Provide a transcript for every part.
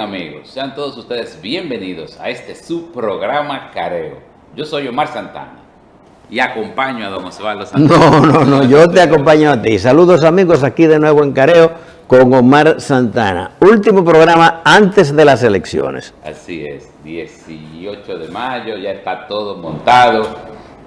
Bien, amigos, sean todos ustedes bienvenidos a este su programa Careo. Yo soy Omar Santana y acompaño a don Osvaldo Santana. No, yo te acompaño a ti. Saludos, amigos, aquí de nuevo en Careo con Omar Santana. Último programa antes de las elecciones. Así es, 18 de mayo, ya está todo montado.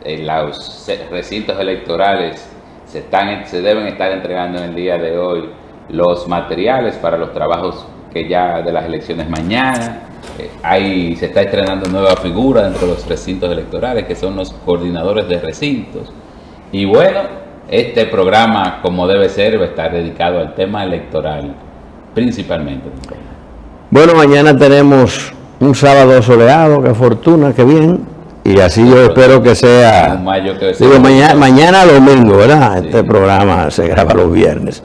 En los recintos electorales se deben estar entregando en el día de hoy los materiales para los trabajos que ya de las elecciones mañana. Se está estrenando nueva figura dentro de los recintos electorales, que son los coordinadores de recintos. Y bueno, este programa, como debe ser, va a estar dedicado al tema electoral, principalmente. Bueno, mañana tenemos un sábado soleado, qué fortuna, qué bien. Y así yo espero que sea. Mañana domingo, ¿verdad? Sí. Este programa se graba los viernes.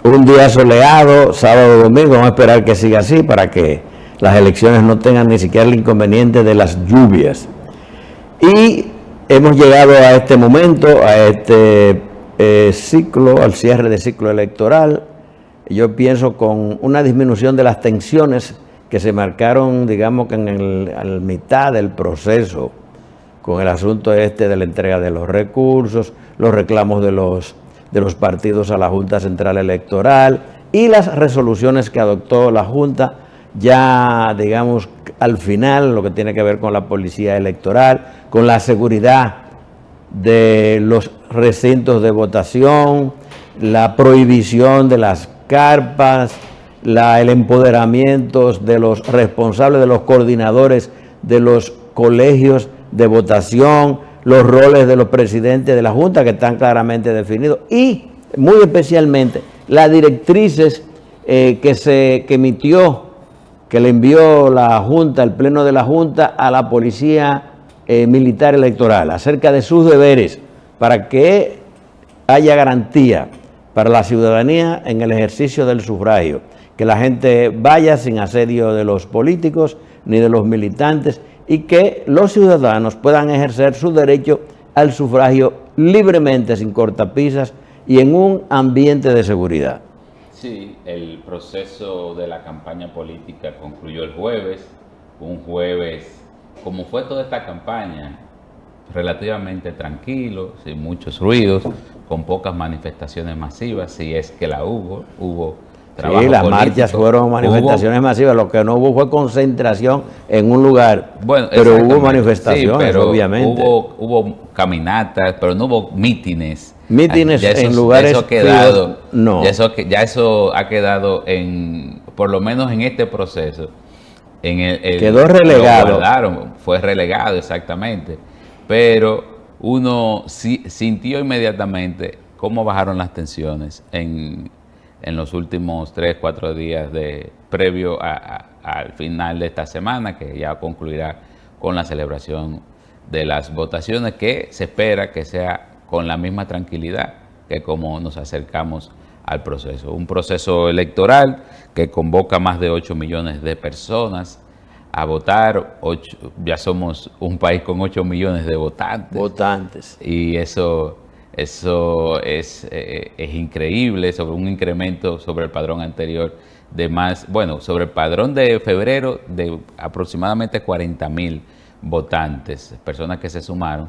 Un día soleado, sábado, domingo, vamos a esperar que siga así para que las elecciones no tengan ni siquiera el inconveniente de las lluvias. Y hemos llegado a este momento, a este ciclo, al cierre de ciclo electoral, yo pienso con una disminución de las tensiones que se marcaron, digamos que a la mitad del proceso, con el asunto de la entrega de los recursos, los reclamos de los partidos a la Junta Central Electoral y las resoluciones que adoptó la Junta ya, digamos, al final, lo que tiene que ver con la policía electoral, con la seguridad de los recintos de votación, la prohibición de las carpas, el empoderamiento de los responsables, de los coordinadores de los colegios de votación, los roles de los presidentes de la Junta que están claramente definidos y muy especialmente las directrices que le envió la Junta, el Pleno de la Junta a la Policía Militar Electoral acerca de sus deberes para que haya garantía para la ciudadanía en el ejercicio del sufragio, que la gente vaya sin asedio de los políticos ni de los militantes y que los ciudadanos puedan ejercer su derecho al sufragio libremente, sin cortapisas y en un ambiente de seguridad. Sí, el proceso de la campaña política concluyó el jueves, un jueves, como fue toda esta campaña, relativamente tranquilo, sin muchos ruidos, con pocas manifestaciones masivas, si es que la hubo trabajo sí, las político. Marchas fueron manifestaciones masivas, lo que no hubo fue concentración en un lugar, bueno, pero hubo manifestaciones, sí, pero obviamente. Hubo caminatas, pero no hubo mítines. Mítines en lugares ya eso ha quedado, no. Ya eso ha quedado por lo menos en este proceso. Quedó relegado. Fue relegado exactamente, pero uno sintió inmediatamente cómo bajaron las tensiones en los últimos 3-4 días previo al final de esta semana, que ya concluirá con la celebración de las votaciones, que se espera que sea con la misma tranquilidad que como nos acercamos al proceso. Un proceso electoral que convoca más de 8 millones de personas a votar. Ya somos un país con 8 millones de votantes. Y eso es increíble, sobre un incremento sobre el padrón anterior sobre el padrón de febrero de aproximadamente 40,000 votantes, personas que se sumaron,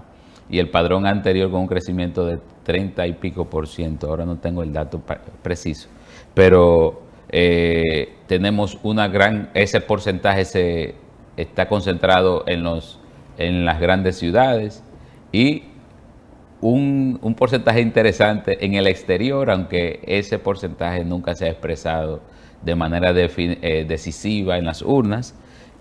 y el padrón anterior con un crecimiento de 30 y pico %. Ahora no tengo el dato preciso, pero tenemos ese porcentaje está concentrado en las grandes ciudades y un porcentaje interesante en el exterior, aunque ese porcentaje nunca se ha expresado de manera decisiva en las urnas.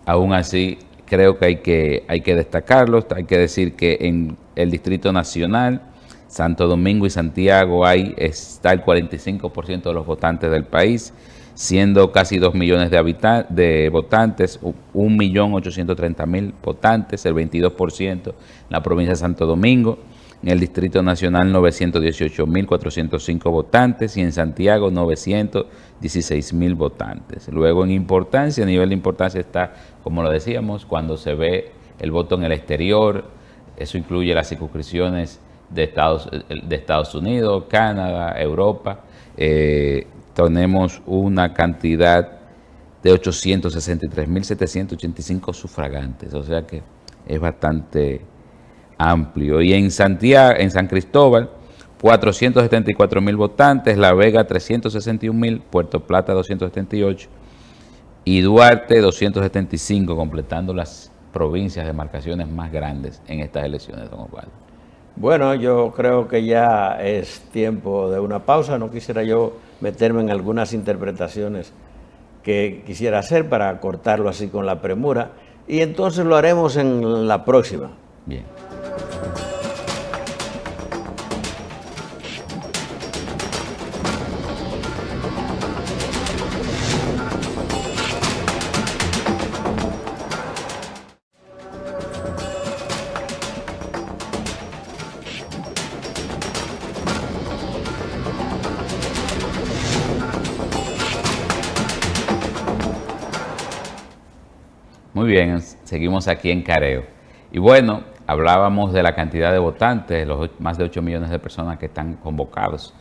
Aún así, creo que hay que destacarlo. Hay que decir que en el Distrito Nacional, Santo Domingo y Santiago, está el 45% de los votantes del país, siendo casi 2 millones de votantes, 1.830.000 votantes, el 22% en la provincia de Santo Domingo. En el Distrito Nacional, 918.405 votantes y en Santiago, 916.000 votantes. Luego, a nivel de importancia está, como lo decíamos, cuando se ve el voto en el exterior. Eso incluye las circunscripciones de Estados Unidos, Canadá, Europa. Tenemos una cantidad de 863.785 sufragantes, o sea que es bastante amplio. Y en Santiago, en San Cristóbal, 474.000 votantes, La Vega 361.000, Puerto Plata 278 y Duarte 275, completando las provincias, demarcaciones más grandes en estas elecciones, don Osvaldo. Bueno, yo creo que ya es tiempo de una pausa. No quisiera yo meterme en algunas interpretaciones que quisiera hacer para cortarlo así con la premura. Y entonces lo haremos en la próxima. Bien. Muy bien, seguimos aquí en Careo. Y bueno, hablábamos de la cantidad de votantes, los más de 8 millones de personas que están convocados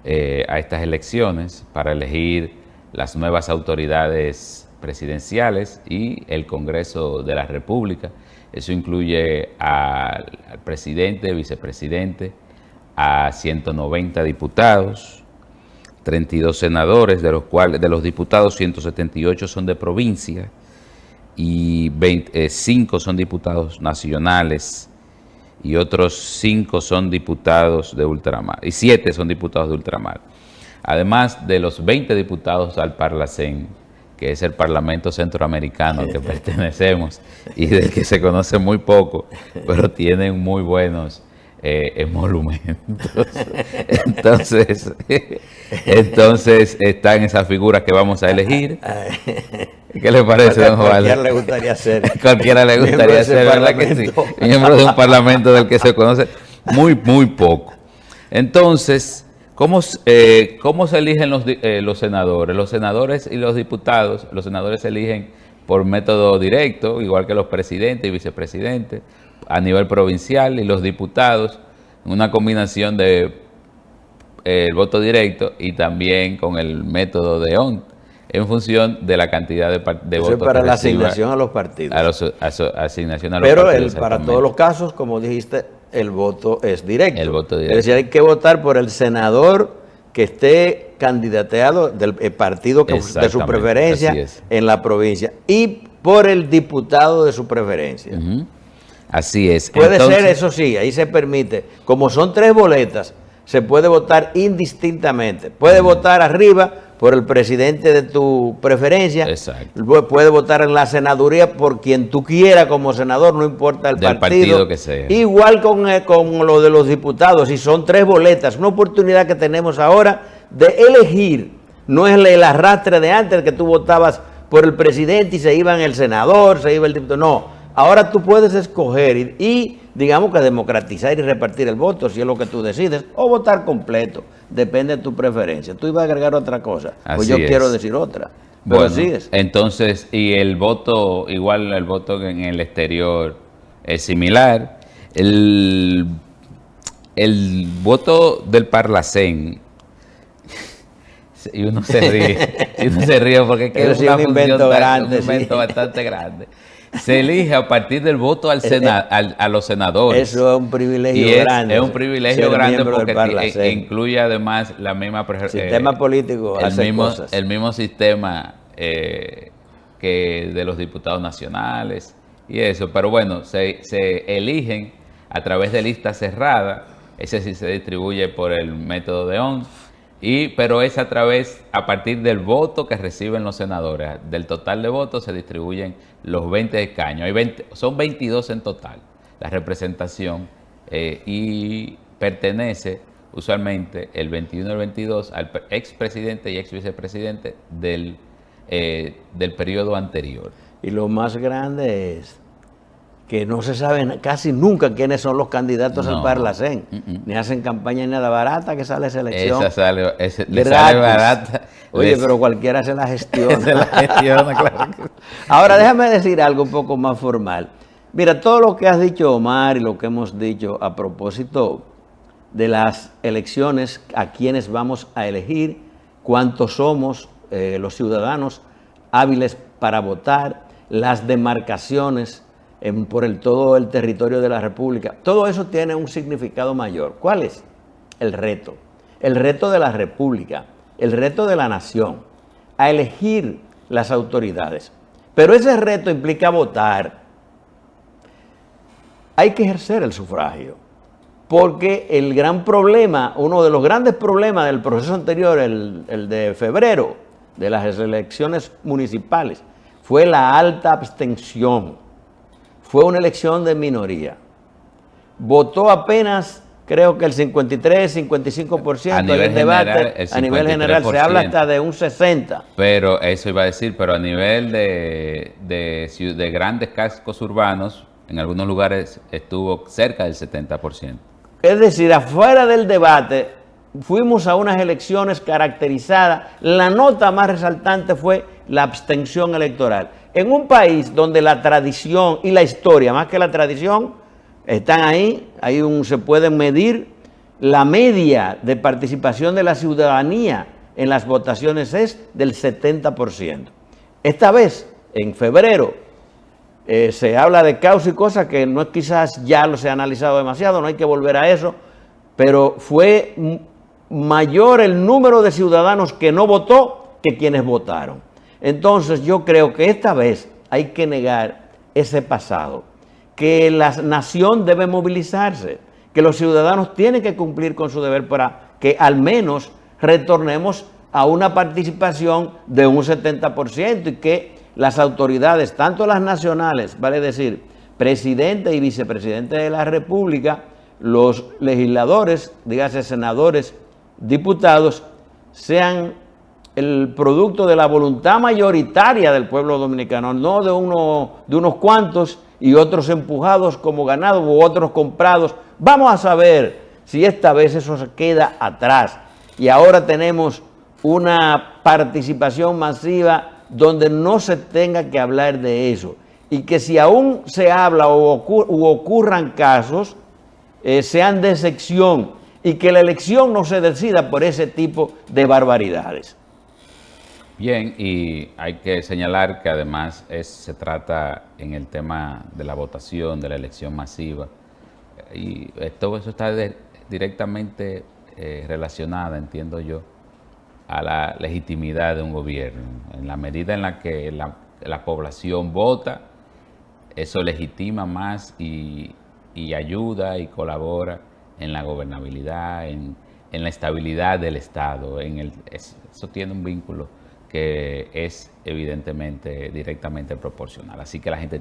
a estas elecciones para elegir las nuevas autoridades presidenciales y el Congreso de la República. Eso incluye al presidente, vicepresidente, a 190 diputados, 32 senadores, de los cuales de los diputados 178 son de provincia, y 5 son diputados nacionales y otros 5 son diputados de ultramar, y 7 son diputados de ultramar. Además de los 20 diputados al Parlacén, que es el Parlamento Centroamericano al que pertenecemos y del que se conoce muy poco, pero tienen muy buenos emolumentos. Entonces están esas figuras que vamos a elegir. ¿Qué le parece, don Osvaldo? Cualquiera le gustaría ser. Cualquiera le gustaría ser, ¿verdad que sí? Miembro de un parlamento del que se conoce muy poco. Entonces, ¿cómo se eligen los senadores? Los senadores y los diputados, los senadores se eligen por método directo, igual que los presidentes y vicepresidentes, a nivel provincial, y los diputados, una combinación de el voto directo y también con el método de ONT, en función de la cantidad de votos. Eso es para la asignación a los partidos. Asignación a los Pero partidos. Pero para todos los casos, como dijiste, el voto es directo. El voto directo. Es decir, hay que votar por el senador que esté candidateado del partido de su preferencia en la provincia y por el diputado de su preferencia. Así es. Puede ser, eso sí, ahí se permite. Como son 3 boletas, se puede votar indistintamente. Puede votar arriba por el presidente de tu preferencia. Exacto. Puede votar en la senaduría por quien tú quieras como senador, no importa el partido que sea. Igual con lo de los diputados, si son 3 boletas, una oportunidad que tenemos ahora de elegir. No es el arrastre de antes, que tú votabas por el presidente y se iba el senador, se iba el diputado. No. Ahora tú puedes escoger y digamos que democratizar y repartir el voto, si es lo que tú decides, o votar completo, depende de tu preferencia. Tú ibas a agregar otra cosa, pues yo quiero decir otra, pero bueno, así es. Entonces, y el voto, igual el voto en el exterior es similar. El voto del Parlacén, y uno se ríe, porque es un invento grande, un invento bastante grande. Se elige a partir del voto a los senadores. Eso es un privilegio grande. Es un privilegio grande porque incluye además la misma... sistema político, el mismo sistema que de los diputados nacionales y eso. Pero bueno, se eligen a través de lista cerrada. Ese sí se distribuye por el método de ONT. Pero es a partir del voto que reciben los senadores. Del total de votos se distribuyen los 20 escaños. Son 22 en total la representación y pertenece usualmente el 21 y el 22 al expresidente y ex vicepresidente del periodo anterior. Y lo más grande es que no se sabe casi nunca quiénes son los candidatos al Parlacén. Ni hacen campaña ni nada barata que sale esa elección. Le sale barata. Oye, pero cualquiera se la gestiona. Se la gestiona, claro. Ahora, déjame decir algo un poco más formal. Mira, todo lo que has dicho, Omar, y lo que hemos dicho a propósito de las elecciones, a quienes vamos a elegir, cuántos somos los ciudadanos hábiles para votar, las demarcaciones por todo el territorio de la República. Todo eso tiene un significado mayor. ¿Cuál es? El reto. El reto de la República, el reto de la nación, a elegir las autoridades. Pero ese reto implica votar. Hay que ejercer el sufragio, porque el gran problema, uno de los grandes problemas del proceso anterior, el de febrero, de las elecciones municipales, fue la alta abstención. Fue una elección de minoría. Votó apenas, creo que el 53, 55%. A nivel debate, general, el 53%. A nivel general se habla hasta de un 60%. Pero eso iba a decir, pero a nivel de grandes cascos urbanos, en algunos lugares estuvo cerca del 70%. Es decir, afuera del debate, fuimos a unas elecciones caracterizadas. La nota más resaltante fue la abstención electoral. En un país donde la tradición y la historia, más que la tradición, están ahí, se pueden medir. La media de participación de la ciudadanía en las votaciones es del 70%. Esta vez, en febrero, se habla de caos y cosas que no quizás ya lo se ha analizado demasiado, no hay que volver a eso, pero fue mayor el número de ciudadanos que no votó que quienes votaron. Entonces yo creo que esta vez hay que negar ese pasado, que la nación debe movilizarse, que los ciudadanos tienen que cumplir con su deber para que al menos retornemos a una participación de un 70% y que las autoridades, tanto las nacionales, vale decir, presidente y vicepresidente de la República, los legisladores, dígase senadores, diputados, sean el producto de la voluntad mayoritaria del pueblo dominicano, no de unos cuantos y otros empujados como ganado u otros comprados. Vamos a saber si esta vez eso se queda atrás y ahora tenemos una participación masiva donde no se tenga que hablar de eso y que si aún se habla u ocurran casos, sean de excepción y que la elección no se decida por ese tipo de barbaridades. Bien, y hay que señalar que además se trata en el tema de la votación, de la elección masiva, y todo eso está directamente relacionado, entiendo yo, a la legitimidad de un gobierno. En la medida en la que la población vota, eso legitima más y ayuda y colabora en la gobernabilidad, en la estabilidad del Estado. Eso tiene un vínculo que es evidentemente directamente proporcional. Así que la gente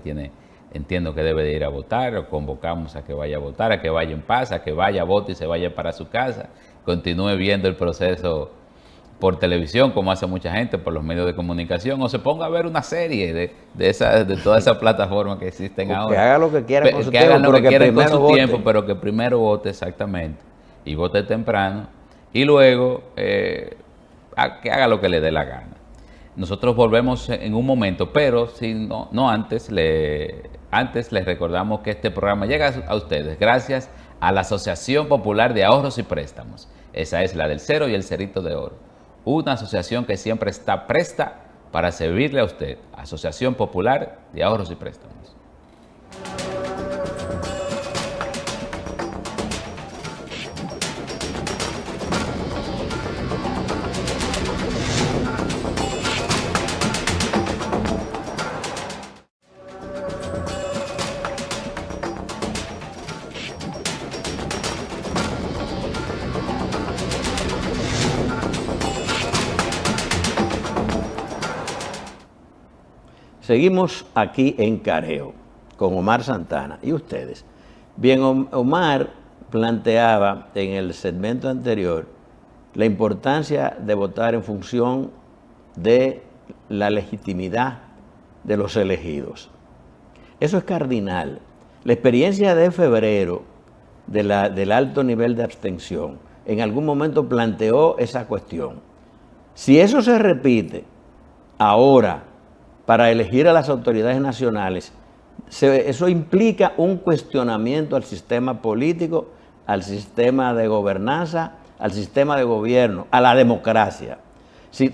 entiendo que debe de ir a votar, o convocamos a que vaya a votar, a que vaya en paz, a que vaya a votar y se vaya para su casa, continúe viendo el proceso por televisión, como hace mucha gente, por los medios de comunicación, o se ponga a ver una serie de todas esas plataformas que existen ahora. Que haga lo que quiera con su tiempo. Que hagan lo que quieran con su tiempo, pero que primero vote exactamente, y vote temprano, y luego que haga lo que le dé la gana. Nosotros volvemos en un momento, pero antes les recordamos que este programa llega a ustedes gracias a la Asociación Popular de Ahorros y Préstamos. Esa es la del Cero y el Cerito de Oro. Una asociación que siempre está presta para servirle a usted. Asociación Popular de Ahorros y Préstamos. Seguimos aquí en Careo con Omar Santana y ustedes. Bien, Omar planteaba en el segmento anterior la importancia de votar en función de la legitimidad de los elegidos. Eso es cardinal. La experiencia de febrero del alto nivel de abstención en algún momento planteó esa cuestión. Si eso se repite ahora para elegir a las autoridades nacionales, eso implica un cuestionamiento al sistema político, al sistema de gobernanza, al sistema de gobierno, a la democracia.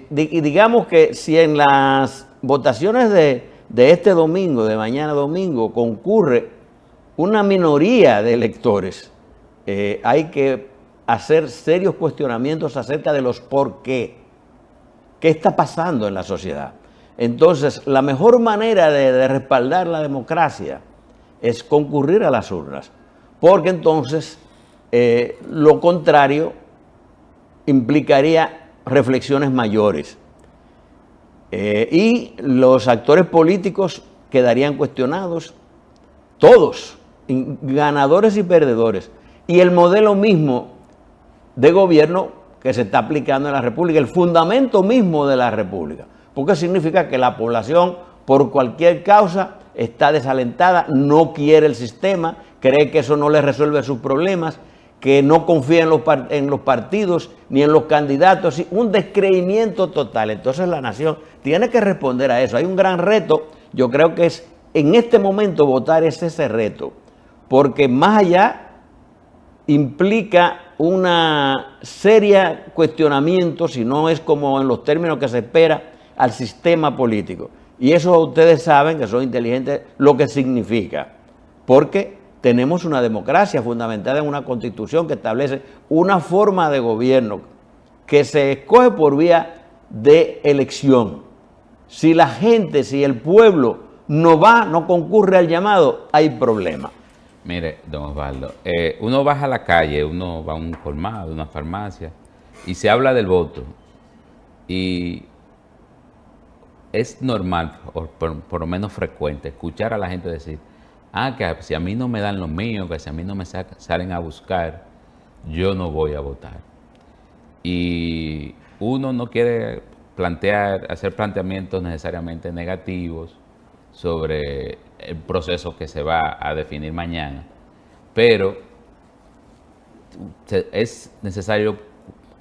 Digamos que si en las votaciones de este domingo, de mañana domingo, concurre una minoría de electores. Hay que hacer serios cuestionamientos acerca de los por qué. ¿Qué está pasando en la sociedad? Entonces, la mejor manera de respaldar la democracia es concurrir a las urnas, porque entonces lo contrario implicaría reflexiones mayores. Y los actores políticos quedarían cuestionados, todos, ganadores y perdedores. Y el modelo mismo de gobierno que se está aplicando en la República, el fundamento mismo de la República. Porque significa que la población, por cualquier causa, está desalentada, no quiere el sistema, cree que eso no le resuelve sus problemas, que no confía en los partidos ni en los candidatos, un descreimiento total. Entonces la nación tiene que responder a eso. Hay un gran reto, yo creo que es en este momento votar es ese reto, porque más allá implica una seria cuestionamiento, si no es como en los términos que se espera, al sistema político. Y eso ustedes saben, que son inteligentes, lo que significa, porque tenemos una democracia fundamentada en una constitución que establece una forma de gobierno que se escoge por vía de elección. Si la gente, si el pueblo no concurre al llamado, hay problema. Mire, don Osvaldo, uno baja a la calle, uno va a un colmado, una farmacia, y se habla del voto. Y es normal, o por lo menos frecuente, escuchar a la gente decir, que si a mí no me dan lo mío, que si a mí no me salen a buscar, yo no voy a votar. Y uno no quiere hacer planteamientos necesariamente negativos sobre el proceso que se va a definir mañana, pero es necesario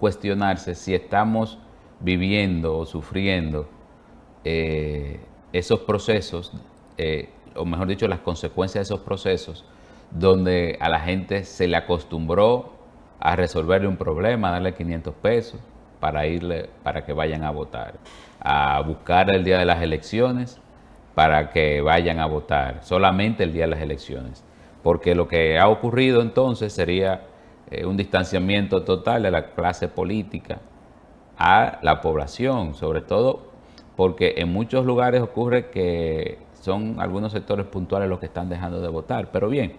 cuestionarse si estamos viviendo o sufriendo esos procesos, o mejor dicho, las consecuencias de esos procesos, donde a la gente se le acostumbró a resolverle un problema, a darle 500 pesos para que vayan a votar, a buscar el día de las elecciones para que vayan a votar, solamente el día de las elecciones. Porque lo que ha ocurrido entonces sería un distanciamiento total de la clase política a la población, sobre todo porque en muchos lugares ocurre que son algunos sectores puntuales los que están dejando de votar. Pero bien,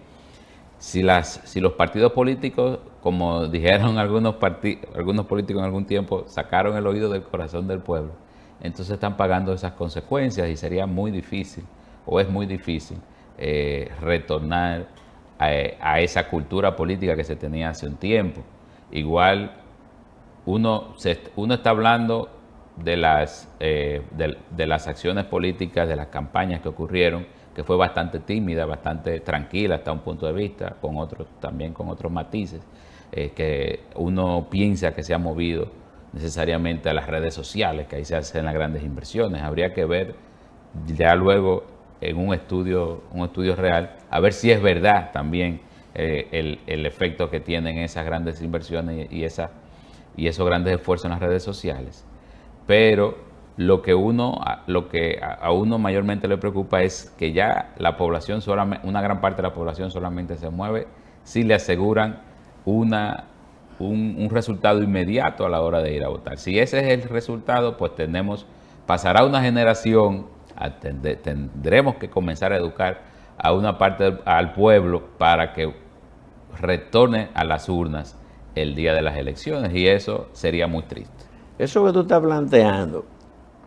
si los partidos políticos, como dijeron algunos políticos en algún tiempo, sacaron el oído del corazón del pueblo, entonces están pagando esas consecuencias y sería muy difícil, o es muy difícil, retornar a esa cultura política que se tenía hace un tiempo. Igual uno está hablando de las acciones políticas, de las campañas que ocurrieron, que fue bastante tímida, bastante tranquila hasta un punto de vista, también con otros matices, que uno piensa que se ha movido necesariamente a las redes sociales, que ahí se hacen las grandes inversiones. Habría que ver ya luego en un estudio real, a ver si es verdad también el efecto que tienen esas grandes inversiones y esos grandes esfuerzos en las redes sociales. Pero lo que a uno mayormente le preocupa es que ya la población, una gran parte de la población solamente se mueve si le aseguran un resultado inmediato a la hora de ir a votar. Si ese es el resultado, pues pasará una generación, tendremos que comenzar a educar a una parte al pueblo para que retorne a las urnas el día de las elecciones, y eso sería muy triste. Eso que tú estás planteando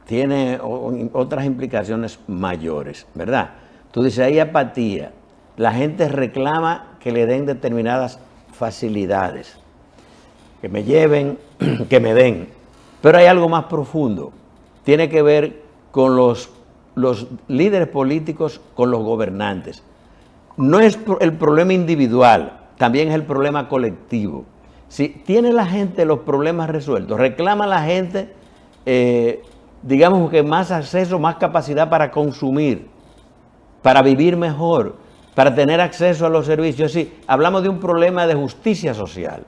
tiene otras implicaciones mayores, ¿verdad? Tú dices, hay apatía, la gente reclama que le den determinadas facilidades, que me lleven, que me den, pero hay algo más profundo, tiene que ver con los líderes políticos, con los gobernantes. No es el problema individual, también es el problema colectivo. Si tiene la gente los problemas resueltos, reclama la gente, digamos que más acceso, más capacidad para consumir, para vivir mejor, para tener acceso a los servicios. Sí, hablamos de un problema de justicia social.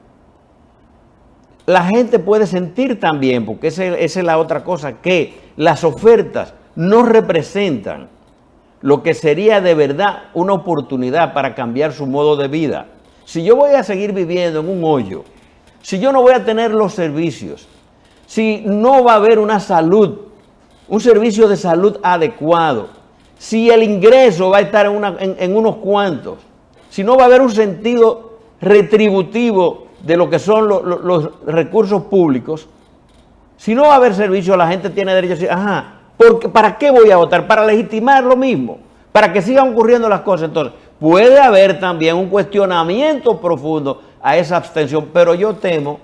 La gente puede sentir también, porque esa es la otra cosa, que las ofertas no representan lo que sería de verdad una oportunidad para cambiar su modo de vida. Si yo voy a seguir viviendo en un hoyo, si yo no voy a tener los servicios, si no va a haber una salud, un servicio de salud adecuado, si el ingreso va a estar en unos cuantos, si no va a haber un sentido retributivo de lo que son los recursos públicos, si no va a haber servicio, la gente tiene derecho a decir, ajá, ¿para qué voy a votar? Para legitimar lo mismo, para que sigan ocurriendo las cosas. Entonces, puede haber también un cuestionamiento profundo a esa abstención, pero yo temo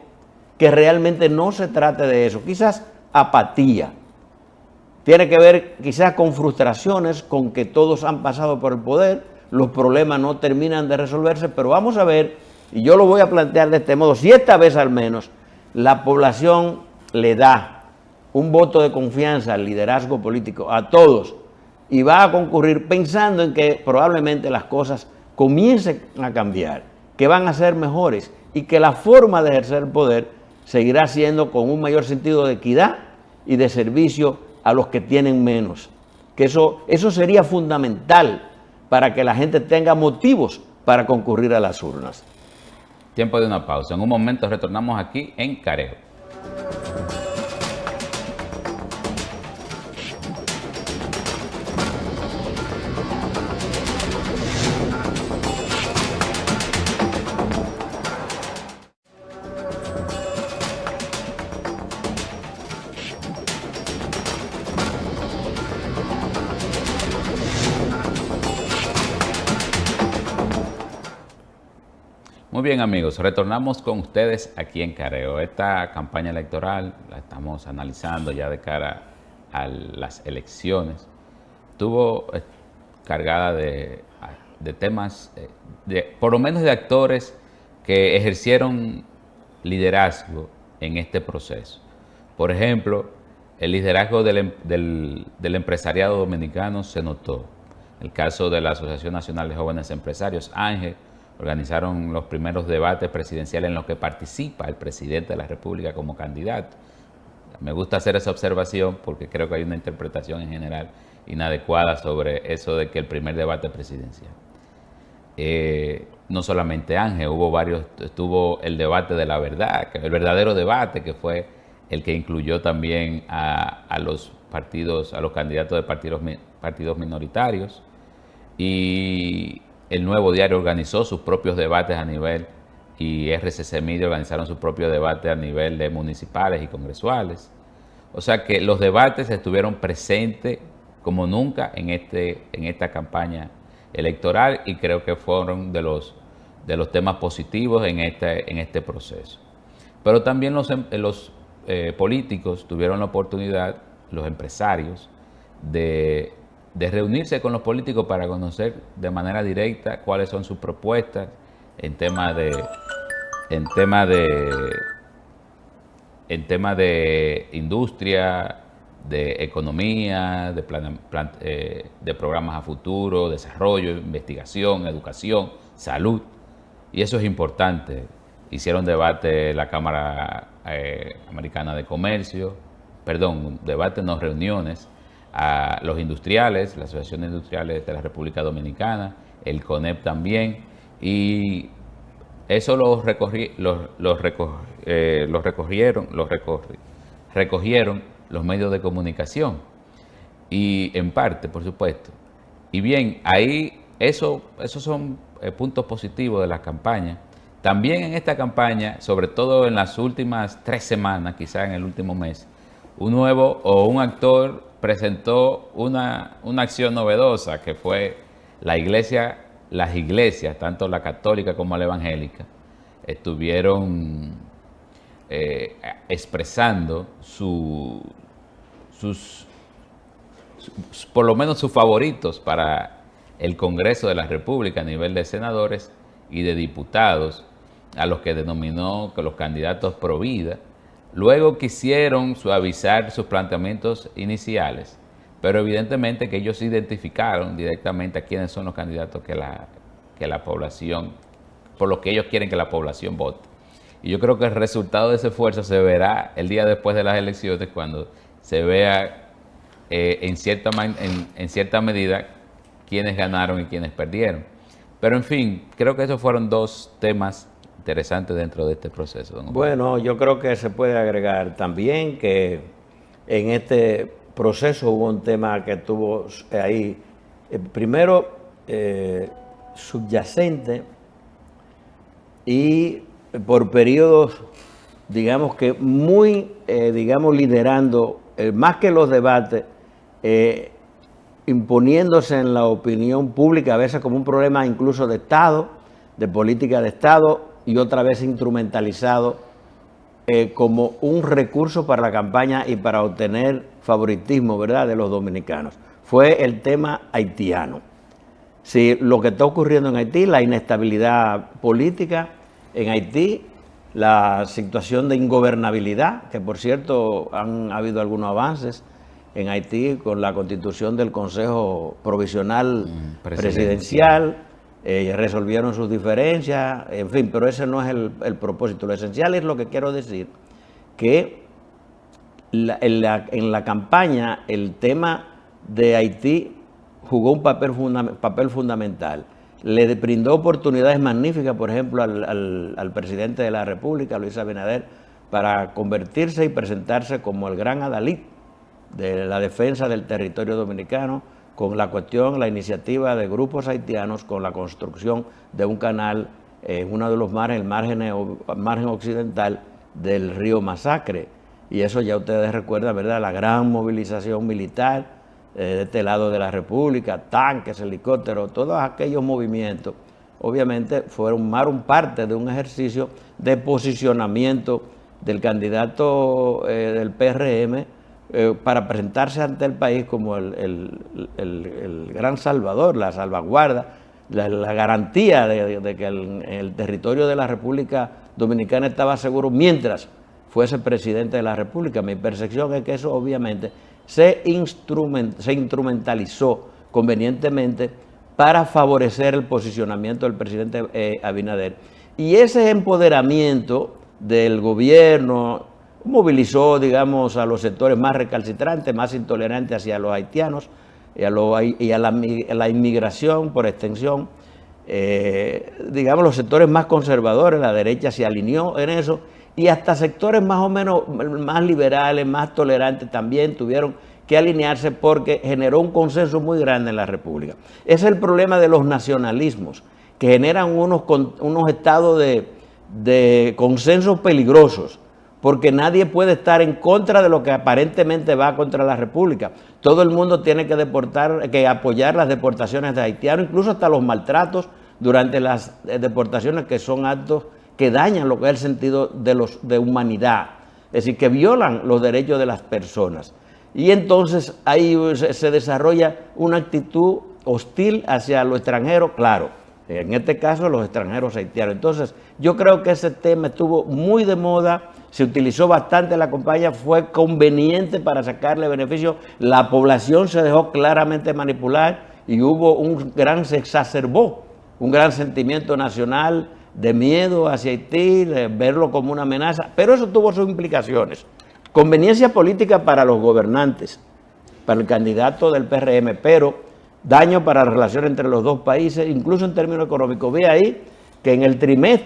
que realmente no se trate de eso. Quizás apatía. Tiene que ver quizás con frustraciones, con que todos han pasado por el poder, los problemas no terminan de resolverse, pero vamos a ver, y yo lo voy a plantear de este modo, si esta vez al menos la población le da un voto de confianza al liderazgo político, a todos, y va a concurrir pensando en que probablemente las cosas comiencen a cambiar, que van a ser mejores y que la forma de ejercer el poder seguirá siendo con un mayor sentido de equidad y de servicio a los que tienen menos. Que eso sería fundamental para que la gente tenga motivos para concurrir a las urnas. Tiempo de una pausa. En un momento retornamos aquí en Careo. Muy bien, amigos, retornamos con ustedes aquí en Careo. Esta campaña electoral la estamos analizando ya de cara a las elecciones. Estuvo cargada de temas, por lo menos de actores que ejercieron liderazgo en este proceso. Por ejemplo, el liderazgo del empresariado dominicano se notó. El caso de la Asociación Nacional de Jóvenes Empresarios, ANGE, organizaron los primeros debates presidenciales en los que participa el presidente de la República como candidato. Me gusta hacer esa observación porque creo que hay una interpretación en general inadecuada sobre eso de que el primer debate presidencial. No solamente Ángel, hubo varios, estuvo el debate de la verdad, el verdadero debate, que fue el que incluyó también a los partidos, a los candidatos de partidos minoritarios, y el Nuevo Diario organizó sus propios debates a nivel, y RCC Media organizaron sus propios debates a nivel de municipales y congresuales. O sea que los debates estuvieron presentes como nunca en esta campaña electoral, y creo que fueron de los temas positivos en este proceso. Pero también los políticos tuvieron la oportunidad, los empresarios, de reunirse con los políticos para conocer de manera directa cuáles son sus propuestas en tema de industria, de economía, de programas a futuro, desarrollo, investigación, educación, salud, y eso es importante. Hicieron debate la Cámara Americana de Comercio, reuniones a los industriales, la Asociación de Industriales de la República Dominicana, el CONEP también, y eso recogieron los medios de comunicación, y en parte, por supuesto. Y bien, ahí esos son puntos positivos de la campaña. También en esta campaña, sobre todo en las últimas 3 semanas, quizá en el último mes, un actor presentó una acción novedosa, que fue las iglesias, tanto la católica como la evangélica, estuvieron expresando por lo menos sus favoritos para el Congreso de la República a nivel de senadores y de diputados, a los que denominó que los candidatos pro vida. Luego quisieron suavizar sus planteamientos iniciales, pero evidentemente que ellos identificaron directamente a quiénes son los candidatos que la población, por los que ellos quieren que la población vote. Y yo creo que el resultado de ese esfuerzo se verá el día después de las elecciones, cuando se vea en cierta medida quiénes ganaron y quiénes perdieron. Pero en fin, creo que esos fueron dos temas interesantes dentro de este proceso, don Omar. Bueno, yo creo que se puede agregar también que en este proceso hubo un tema que estuvo ahí, primero subyacente y por periodos, digamos que muy, liderando, más que los debates, imponiéndose en la opinión pública, a veces como un problema incluso de Estado, de política de Estado, y otra vez instrumentalizado como un recurso para la campaña y para obtener favoritismo, ¿verdad?, de los dominicanos. Fue el tema haitiano. Sí, lo que está ocurriendo en Haití, la inestabilidad política en Haití, la situación de ingobernabilidad, que por cierto han habido algunos avances en Haití con la constitución del Consejo Provisional Presidencial, resolvieron sus diferencias, en fin, pero ese no es el propósito. Lo esencial es lo que quiero decir, que en la campaña el tema de Haití jugó un papel fundamental. Le brindó oportunidades magníficas, por ejemplo, al presidente de la República, Luis Abinader, para convertirse y presentarse como el gran adalid de la defensa del territorio dominicano, con la iniciativa de grupos haitianos, con la construcción de un canal en uno de los mares, el margen occidental del río Masacre. Y eso ya ustedes recuerdan, ¿verdad?, la gran movilización militar de este lado de la República, tanques, helicópteros, todos aquellos movimientos, obviamente formaron parte de un ejercicio de posicionamiento del candidato del PRM para presentarse ante el país como el gran salvador, la salvaguarda, la garantía de que el territorio de la República Dominicana estaba seguro mientras fuese presidente de la República. Mi percepción es que eso obviamente se instrumentalizó convenientemente para favorecer el posicionamiento del presidente Abinader. Y ese empoderamiento del gobierno movilizó, digamos, a los sectores más recalcitrantes, más intolerantes hacia los haitianos y a la inmigración por extensión. Digamos, los sectores más conservadores, la derecha se alineó en eso, y hasta sectores más o menos más liberales, más tolerantes también tuvieron que alinearse porque generó un consenso muy grande en la República. Ese es el problema de los nacionalismos, que generan unos estados de consensos peligrosos, porque nadie puede estar en contra de lo que aparentemente va contra la República. Todo el mundo tiene que apoyar las deportaciones de haitianos, incluso hasta los maltratos durante las deportaciones, que son actos que dañan lo que es el sentido de humanidad, es decir, que violan los derechos de las personas. Y entonces ahí se desarrolla una actitud hostil hacia los extranjeros, claro, en este caso los extranjeros haitianos. Entonces yo creo que ese tema estuvo muy de moda, se utilizó bastante en la campaña, fue conveniente para sacarle beneficio, la población se dejó claramente manipular y se exacerbó un gran sentimiento nacional de miedo hacia Haití, de verlo como una amenaza, pero eso tuvo sus implicaciones. Conveniencia política para los gobernantes, para el candidato del PRM, pero daño para la relación entre los dos países, incluso en términos económicos. Ve ahí que en el primer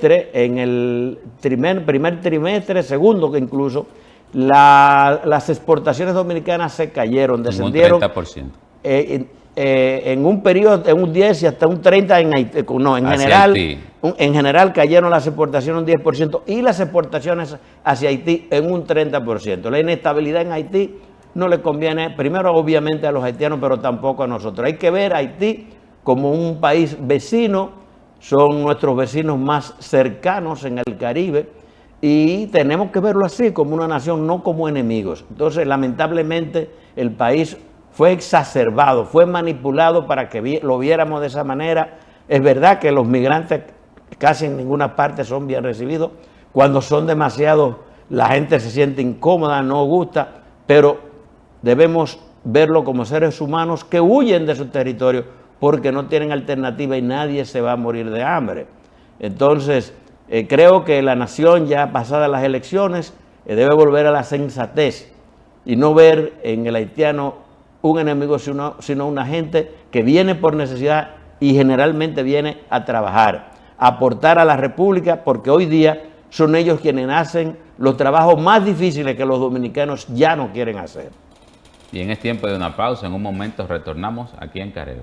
trimestre, segundo que incluso, las exportaciones dominicanas se cayeron, descendieron. Un 30%. En un periodo, en un 10 y hasta un 30% en Haití. No, en general cayeron las exportaciones un 10% y las exportaciones hacia Haití en un 30%. La inestabilidad en Haití no le conviene, primero obviamente a los haitianos, pero tampoco a nosotros. Hay que ver a Haití como un país vecino, son nuestros vecinos más cercanos en el Caribe, y tenemos que verlo así, como una nación, no como enemigos. Entonces, lamentablemente, el país fue exacerbado, fue manipulado para que lo viéramos de esa manera. Es verdad que los migrantes casi en ninguna parte son bien recibidos. Cuando son demasiados, la gente se siente incómoda, no gusta, pero debemos verlo como seres humanos que huyen de su territorio porque no tienen alternativa y nadie se va a morir de hambre. Entonces, creo que la nación, ya pasadas las elecciones, debe volver a la sensatez y no ver en el haitiano un enemigo, sino una gente que viene por necesidad y generalmente viene a trabajar, a aportar a la República, porque hoy día son ellos quienes hacen los trabajos más difíciles que los dominicanos ya no quieren hacer. Bien, es tiempo de una pausa. En un momento retornamos aquí en Careo.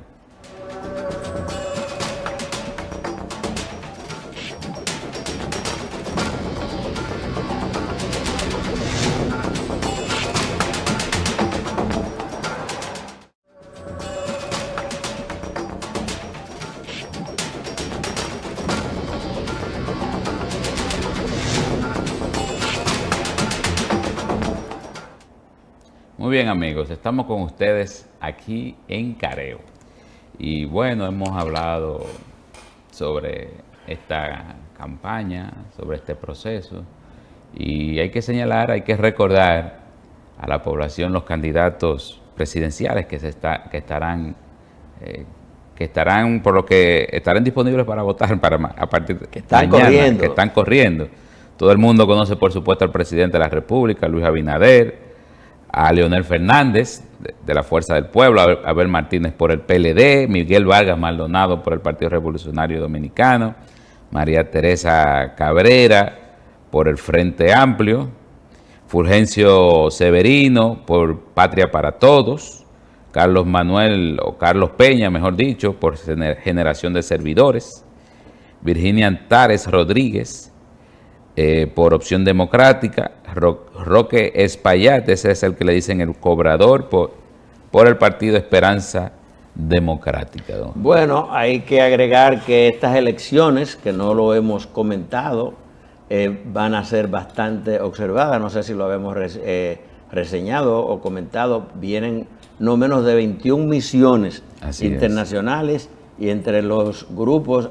Muy bien, amigos, estamos con ustedes aquí en Careo. Y bueno, hemos hablado sobre esta campaña, sobre este proceso. Y hay que señalar, hay que recordar a la población los candidatos presidenciales que estarán, por lo que estarán disponibles para votar a partir de mañana, que están corriendo. Todo el mundo conoce, por supuesto, al presidente de la República, Luis Abinader, a Leonel Fernández, de la Fuerza del Pueblo, a Abel Martínez por el PLD, Miguel Vargas Maldonado por el Partido Revolucionario Dominicano, María Teresa Cabrera por el Frente Amplio, Fulgencio Severino por Patria para Todos, Carlos Manuel, o Carlos Peña, mejor dicho, por Generación de Servidores, Virginia Antares Rodríguez, por Opción Democrática, Roque Espaillat, ese es el que le dicen el cobrador, por el Partido Esperanza Democrática. Bueno, hay que agregar que estas elecciones, que no lo hemos comentado, van a ser bastante observadas. No sé si lo habemos reseñado o comentado. Vienen no menos de 21 misiones internacionales y entre los grupos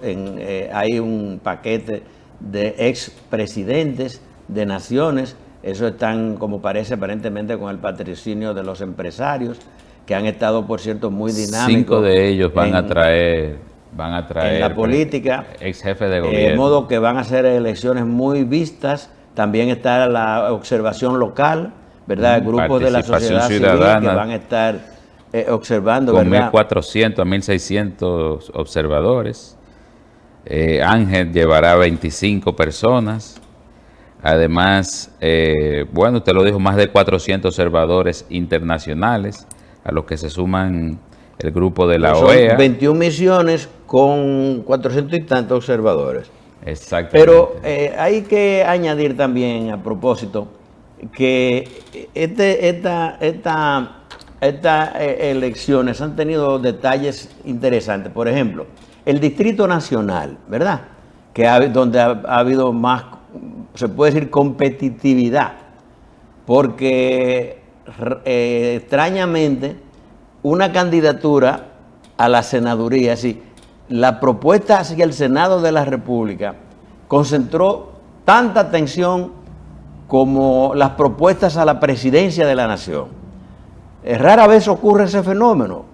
hay un paquete de expresidentes de naciones. Eso están, como parece, aparentemente con el patrocinio de los empresarios, que han estado, por cierto, muy dinámicos. 5 de ellos van a traer en la política, ex jefe de gobierno. De modo que van a ser elecciones muy vistas. También está la observación local, ¿verdad? Grupos de la sociedad civil que van a estar observando, con ¿verdad? 1.400 a 1.600 observadores. Ángel llevará 25 personas. Además, bueno, usted lo dijo, más de 400 observadores internacionales, a los que se suman el grupo de la OEA. 21 misiones con 400 y tantos observadores. Exactamente. Pero hay que añadir también, a propósito, que estas elecciones han tenido detalles interesantes. Por ejemplo, el Distrito Nacional, ¿verdad? Donde ha habido más, se puede decir, competitividad, porque extrañamente una candidatura a la senaduría, así, la propuesta hacia el Senado de la República concentró tanta atención como las propuestas a la presidencia de la Nación. Rara vez ocurre ese fenómeno,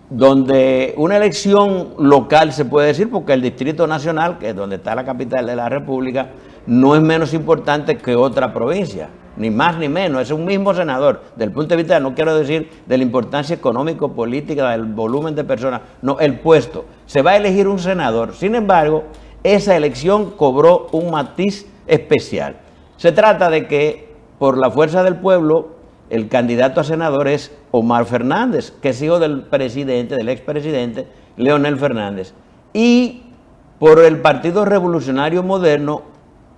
donde una elección local, se puede decir, porque el Distrito Nacional, que es donde está la capital de la República, no es menos importante que otra provincia, ni más ni menos, es un mismo senador. Del punto de vista, no quiero decir de la importancia económico-política, del volumen de personas, no, el puesto. Se va a elegir un senador. Sin embargo, esa elección cobró un matiz especial. Se trata de que, por la fuerza del pueblo, el candidato a senador es Omar Fernández, que es hijo del presidente, del expresidente Leonel Fernández. Y por el Partido Revolucionario Moderno,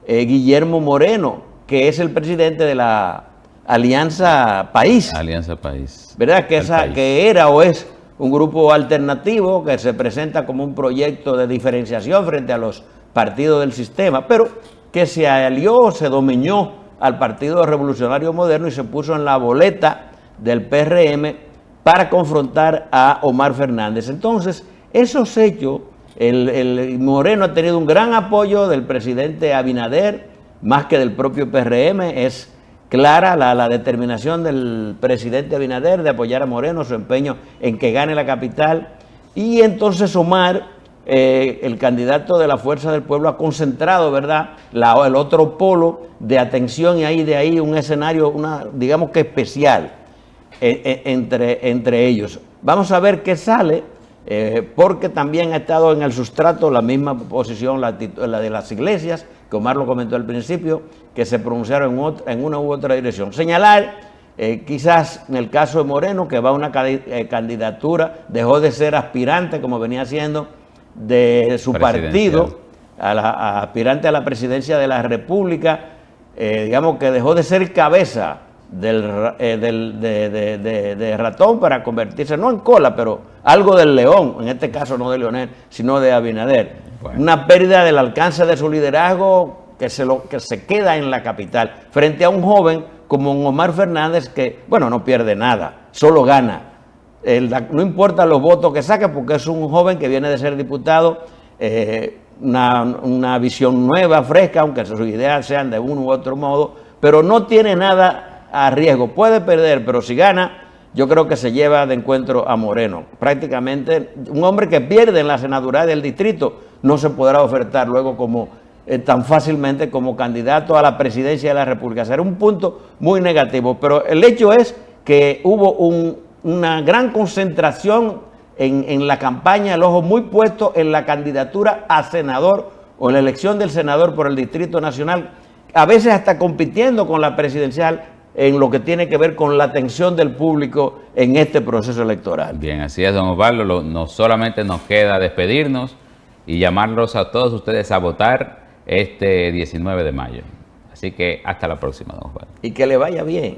Guillermo Moreno, que es el presidente de la Alianza País. Alianza País. ¿Verdad? Que era o es un grupo alternativo que se presenta como un proyecto de diferenciación frente a los partidos del sistema, pero que se alió, se dominó al Partido Revolucionario Moderno y se puso en la boleta del PRM para confrontar a Omar Fernández. Entonces, esos hechos, el Moreno ha tenido un gran apoyo del presidente Abinader, más que del propio PRM. Es clara la determinación del presidente Abinader de apoyar a Moreno, su empeño en que gane la capital. Y entonces Omar, el candidato de la Fuerza del Pueblo, ha concentrado, ¿verdad?, el otro polo de atención, y ahí de ahí un escenario, digamos que especial. entre ellos. Vamos a ver qué sale, porque también ha estado en el sustrato la misma posición, la de las iglesias, que Omar lo comentó al principio, que se pronunciaron en una u otra dirección. Señalar, quizás en el caso de Moreno, que va a una candidatura, dejó de ser aspirante, como venía siendo, de su partido, aspirante a la presidencia de la República, digamos que dejó de ser cabeza de ratón para convertirse, no en cola, pero algo del león, en este caso no de Leonel, sino de Abinader. Bueno. Una pérdida del alcance de su liderazgo que se queda en la capital, frente a un joven como Omar Fernández que, bueno, no pierde nada, solo gana. No importa los votos que saque, porque es un joven que viene de ser diputado, una visión nueva, fresca, aunque sus ideas sean de uno u otro modo, pero no tiene nada a riesgo. Puede perder, pero si gana, yo creo que se lleva de encuentro a Moreno. Prácticamente un hombre que pierde en la senaduría del distrito no se podrá ofertar luego como tan fácilmente como candidato a la presidencia de la República. Será un punto muy negativo, pero el hecho es que hubo una gran concentración en la campaña, el ojo muy puesto en la candidatura a senador o en la elección del senador por el Distrito Nacional, a veces hasta compitiendo con la presidencial en lo que tiene que ver con la atención del público en este proceso electoral. Bien, así es, don Osvaldo. No solamente nos queda despedirnos y llamarlos a todos ustedes a votar este 19 de mayo. Así que hasta la próxima, don Osvaldo. Y que le vaya bien.